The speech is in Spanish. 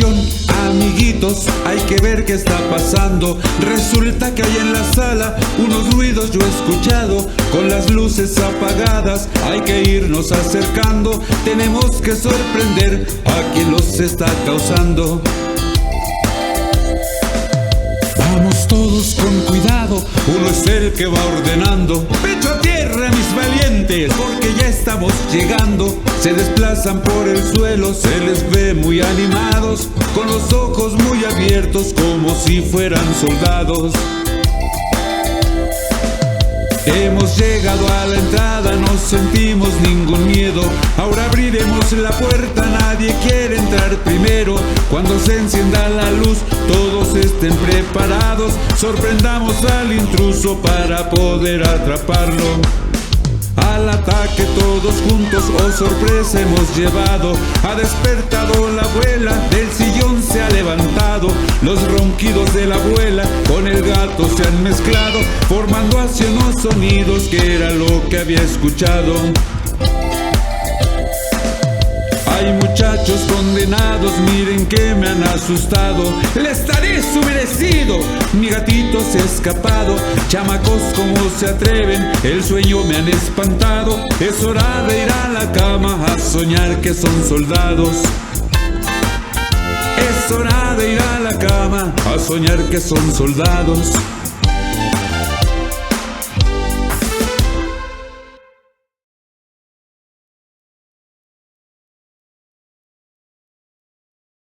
Atención, amiguitos, hay que ver qué está pasando. Resulta que hay en la sala unos ruidos yo he escuchado. Con las luces apagadas hay que irnos acercando. Tenemos que sorprender a quien los está causando. Vamos todos con cuidado, uno es el que va ordenando. Pecho a tierra, mis valientes, porque ya estamos llegando. Se desplazan por el suelo, se les ve muy animados, con los ojos muy abiertos como si fueran soldados. Hemos llegado a la entrada, no sentimos ningún miedo. Ahora abriremos la puerta, nadie quiere entrar primero. Cuando se encienda la luz, todos estén preparados. Sorprendamos al intruso para poder atraparlo. Al ataque todos juntos, oh sorpresa hemos llevado. Ha despertado la abuela, del sillón se ha levantado. Los ronquidos de la abuela con el gato se han mezclado, formando así unos sonidos que era lo que había escuchado. Hay muchachos condenados, miren que me han asustado. Les daré su merecido, mi gatito se ha escapado. Chamacos, ¿cómo se atreven? El sueño me han espantado. Es hora de ir a la cama a soñar que son soldados. Es hora de ir a la cama a soñar que son soldados.